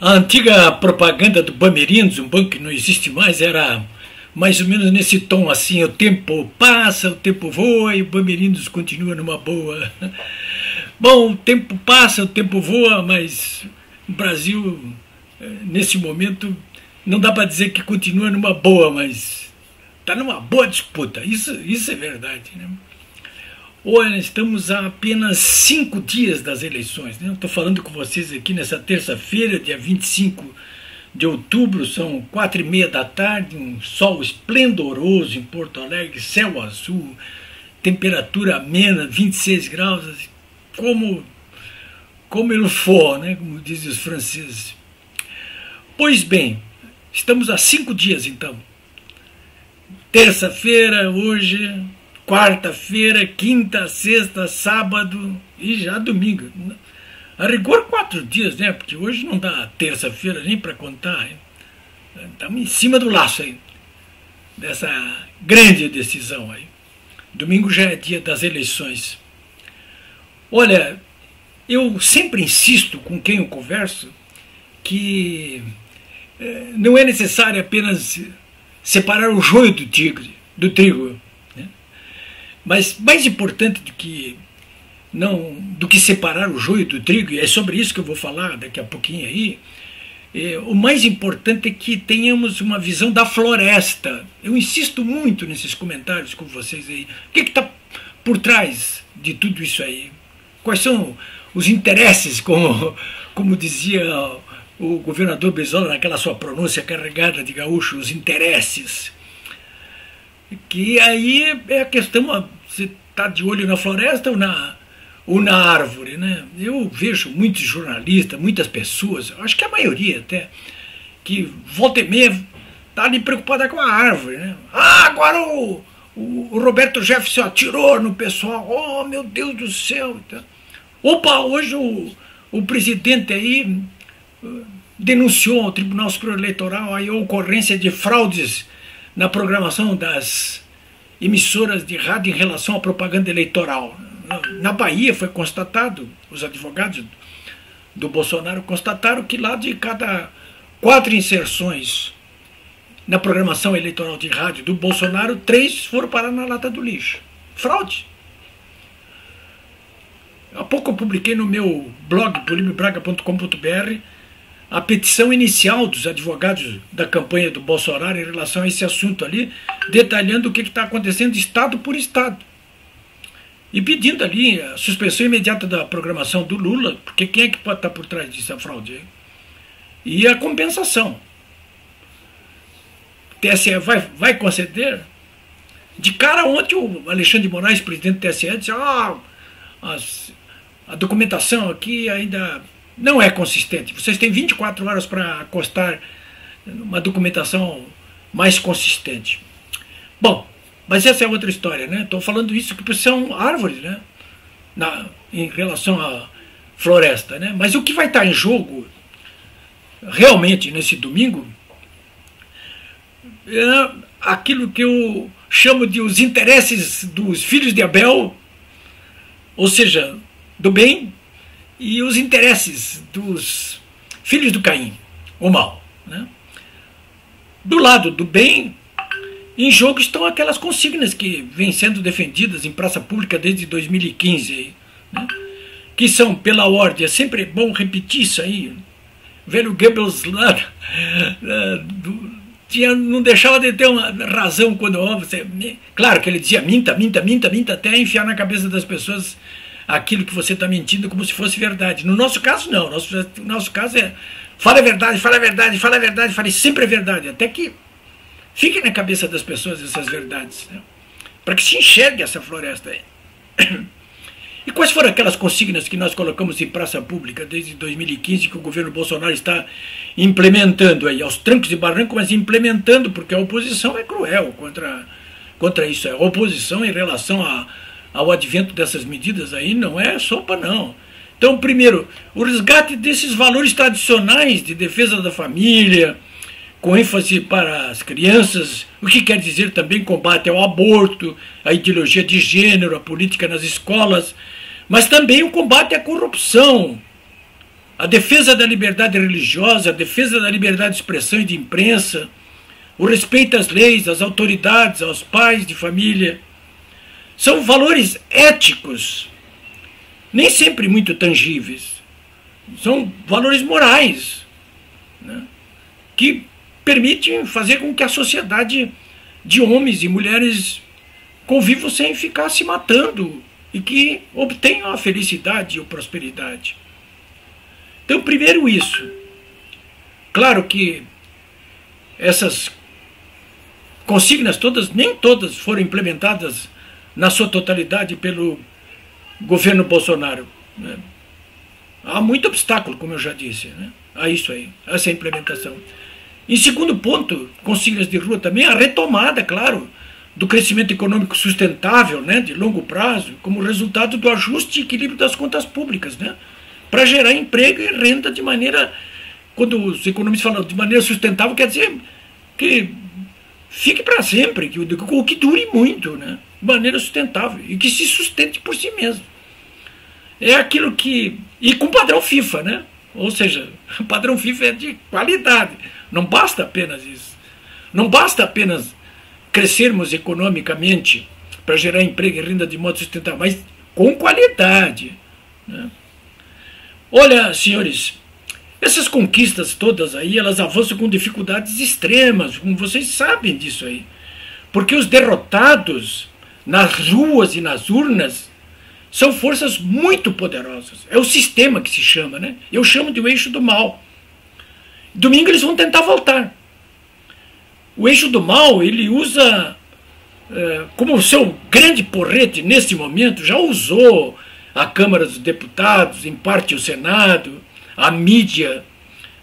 A antiga propaganda do Bamerindos, um banco que não existe mais, era mais ou menos nesse tom assim: o tempo passa, o tempo voa e o Bamerindos continua numa boa. Bom, o tempo passa, o tempo voa, mas o Brasil, nesse momento, não dá para dizer que continua numa boa, mas está numa boa disputa, isso é verdade, né? Olha, estamos a apenas 5 dias das eleições, né? Estou falando com vocês aqui nessa terça-feira, dia 25 de outubro, são 4h30 da tarde, um sol esplendoroso em Porto Alegre, céu azul, temperatura amena, 26 graus, como ele for, né? Como dizem os franceses. Pois bem, estamos a 5 dias então. Terça-feira, hoje, quarta-feira, quinta, sexta, sábado e já domingo. A rigor 4 dias, né? Porque hoje não dá terça-feira nem para contar. Hein? Estamos em cima do laço aí, dessa grande decisão aí. Domingo já é dia das eleições. Olha, eu sempre insisto com quem eu converso que não é necessário apenas separar o joio do trigo, né? Mas mais importante do que separar o joio do trigo, e é sobre isso que eu vou falar daqui a pouquinho aí, o mais importante é que tenhamos uma visão da floresta. Eu insisto muito nesses comentários com vocês aí. O que está por trás de tudo isso aí? Quais são os interesses, como dizia o governador Brizola naquela sua pronúncia carregada de gaúcho, os interesses? Que aí é a questão, você está de olho na floresta ou na árvore, né? Eu vejo muitos jornalistas, muitas pessoas, acho que a maioria até, que volta e meia está ali preocupada com a árvore, né? Ah, agora o Roberto Jefferson atirou no pessoal, oh meu Deus do céu. Opa, hoje o presidente aí denunciou ao Tribunal Superior Eleitoral a ocorrência de fraudes na programação das emissoras de rádio em relação à propaganda eleitoral. Na Bahia foi constatado, os advogados do Bolsonaro constataram que lá de cada 4 inserções na programação eleitoral de rádio do Bolsonaro, 3 foram parar na lata do lixo. Fraude. Há pouco eu publiquei no meu blog, polimiobraga.com.br, a petição inicial dos advogados da campanha do Bolsonaro em relação a esse assunto ali, detalhando o que está acontecendo estado por estado. E pedindo ali a suspensão imediata da programação do Lula, porque quem é que pode estar por trás disso, fraude aí? E a compensação. O TSE vai conceder? De cara, ontem o Alexandre de Moraes, presidente do TSE, disse: a documentação aqui ainda não é consistente. Vocês têm 24 horas para acostar uma documentação mais consistente. Bom, mas essa é outra história, né? Estou falando isso porque são árvores, né? Em relação à floresta, né? Mas o que vai estar em jogo realmente nesse domingo é aquilo que eu chamo de os interesses dos filhos de Abel, ou seja, do bem, e os interesses dos filhos do Caim, o mal, né? Do lado do bem, em jogo estão aquelas consignas que vêm sendo defendidas em praça pública desde 2015, né? Que são pela ordem, é sempre bom repetir isso aí. O velho Goebbels lá não deixava de ter uma razão quando claro que ele dizia minta, minta, minta, minta, até enfiar na cabeça das pessoas aquilo que você está mentindo como se fosse verdade. No nosso caso, não. No nosso caso é fala a verdade, fala a verdade, fala a verdade, fale sempre a verdade, até que fique na cabeça das pessoas essas verdades, né? Para que se enxergue essa floresta aí. E quais foram aquelas consignas que nós colocamos em praça pública desde 2015 que o governo Bolsonaro está implementando aí, aos trancos e barrancos, mas implementando, porque a oposição é cruel contra isso. A oposição em relação ao advento dessas medidas aí não é sopa, não. Então, primeiro, o resgate desses valores tradicionais de defesa da família, com ênfase para as crianças, o que quer dizer também combate ao aborto, à ideologia de gênero, à política nas escolas, mas também o combate à corrupção, a defesa da liberdade religiosa, a defesa da liberdade de expressão e de imprensa, o respeito às leis, às autoridades, aos pais de família, são valores éticos, nem sempre muito tangíveis. São valores morais, né, que permitem fazer com que a sociedade de homens e mulheres convivam sem ficar se matando e que obtenham a felicidade e a prosperidade. Então, primeiro isso. Claro que essas consignas todas, nem todas foram implementadas na sua totalidade pelo governo Bolsonaro, né? Há muito obstáculo, como eu já disse, né, a isso aí, a essa implementação. Em segundo ponto, consignas de rua também, a retomada, claro, do crescimento econômico sustentável, né, de longo prazo, como resultado do ajuste e equilíbrio das contas públicas, né, para gerar emprego e renda de maneira, quando os economistas falam de maneira sustentável, quer dizer que fique para sempre, que dure muito, né, de maneira sustentável, e que se sustente por si mesmo. É aquilo que... E com padrão FIFA, né? Ou seja, o padrão FIFA é de qualidade. Não basta apenas isso. Não basta apenas crescermos economicamente para gerar emprego e renda de modo sustentável, mas com qualidade, né? Olha, senhores, essas conquistas todas aí, elas avançam com dificuldades extremas, como vocês sabem disso aí. Porque os derrotados nas ruas e nas urnas são forças muito poderosas. É o sistema que se chama, né? Eu chamo de o eixo do mal. Domingo eles vão tentar voltar. O eixo do mal, ele usa como seu grande porrete neste momento, já usou a Câmara dos Deputados, em parte o Senado, a mídia,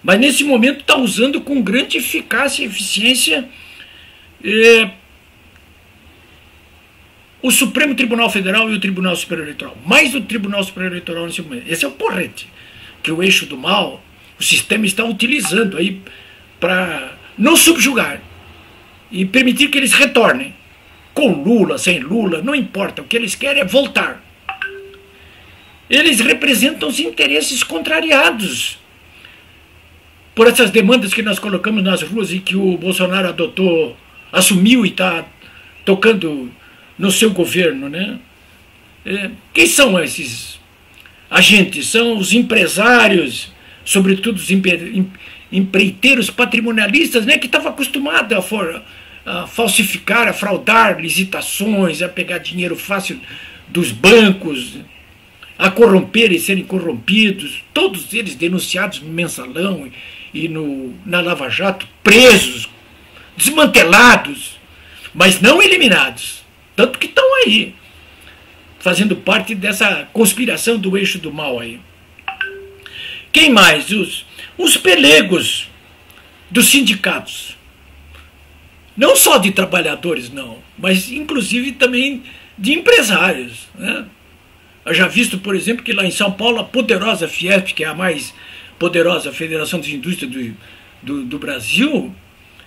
mas nesse momento está usando com grande eficácia e eficiência o Supremo Tribunal Federal e o Tribunal Superior Eleitoral. Mais o Tribunal Superior Eleitoral nesse momento. Esse é o porrete que o eixo do mal, o sistema está utilizando aí para não subjugar e permitir que eles retornem. Com Lula, sem Lula, não importa. O que eles querem é voltar. Eles representam os interesses contrariados por essas demandas que nós colocamos nas ruas e que o Bolsonaro adotou, assumiu e está tocando no seu governo, né? Quem são esses agentes? São os empresários, sobretudo os empreiteiros patrimonialistas, né, que estavam acostumados a falsificar, a fraudar licitações, a pegar dinheiro fácil dos bancos, a corromper e serem corrompidos, todos eles denunciados no Mensalão e na Lava Jato, presos, desmantelados, mas não eliminados. Tanto que estão aí, fazendo parte dessa conspiração do eixo do mal aí. Quem mais? Os pelegos dos sindicatos. Não só de trabalhadores, não, mas inclusive também de empresários, né? Eu já visto, por exemplo, que lá em São Paulo, a poderosa Fiesp, que é a mais poderosa Federação de Indústria do Brasil,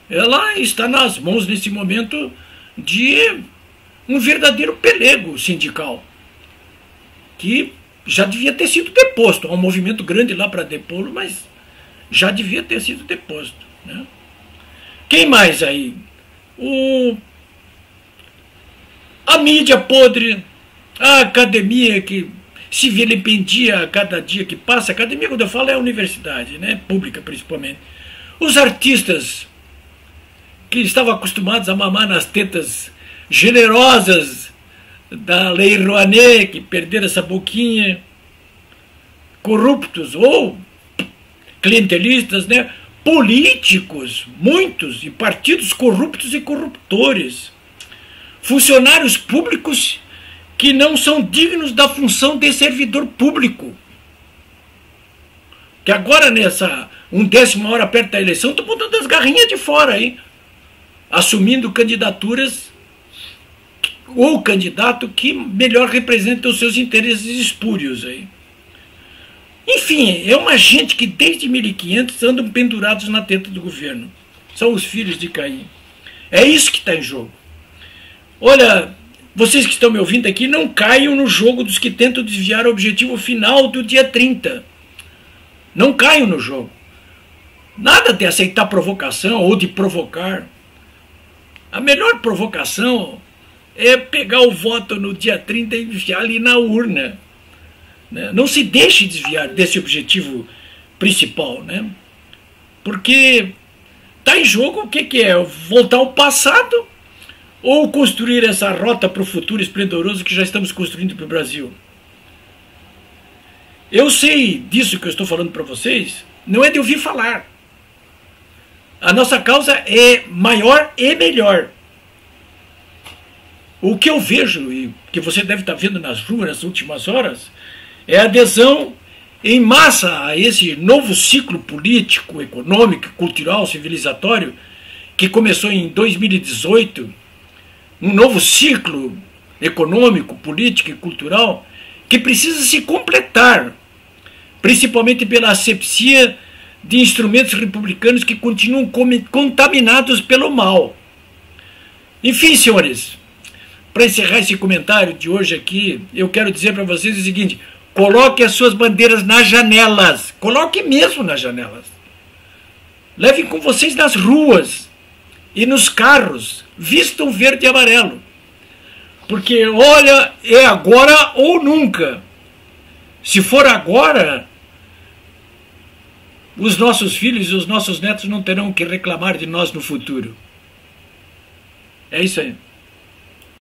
ela está nas mãos, nesse momento, de um verdadeiro pelego sindical, que já devia ter sido deposto. Há um movimento grande lá para depô-lo, mas já devia ter sido deposto, né? Quem mais aí? A mídia podre, a academia que se vilipendia a cada dia que passa. Academia, quando eu falo, é a universidade, né? Pública principalmente. Os artistas que estavam acostumados a mamar nas tetas generosas da Lei Rouanet, que perderam essa boquinha, corruptos ou clientelistas, né? Políticos, muitos, e partidos corruptos e corruptores, funcionários públicos que não são dignos da função de servidor público, que agora nessa 1/10 hora perto da eleição estão botando as garrinhas de fora aí, assumindo candidaturas ou candidato que melhor representa os seus interesses espúrios aí. Enfim, é uma gente que desde 1500 andam pendurados na teta do governo. São os filhos de Caim. É isso que está em jogo. Olha, vocês que estão me ouvindo aqui, não caiam no jogo dos que tentam desviar o objetivo final do dia 30. Não caiam no jogo. Nada de aceitar provocação ou de provocar. A melhor provocação é pegar o voto no dia 30 e enfiar ali na urna. Né? Não se deixe desviar desse objetivo principal, né? Porque está em jogo o que é? Voltar ao passado ou construir essa rota para o futuro esplendoroso que já estamos construindo para o Brasil? Eu sei disso que eu estou falando para vocês, não é de ouvir falar. A nossa causa é maior e melhor. O que eu vejo, e que você deve estar vendo nas ruas nas últimas horas, é a adesão em massa a esse novo ciclo político, econômico, cultural, civilizatório, que começou em 2018, um novo ciclo econômico, político e cultural, que precisa se completar, principalmente pela asepsia de instrumentos republicanos que continuam contaminados pelo mal. Enfim, senhores, para encerrar esse comentário de hoje aqui, eu quero dizer para vocês o seguinte: coloque as suas bandeiras nas janelas, coloque mesmo nas janelas. Levem com vocês nas ruas e nos carros, vistam verde e amarelo. Porque, olha, é agora ou nunca. Se for agora, os nossos filhos e os nossos netos não terão que reclamar de nós no futuro. É isso aí.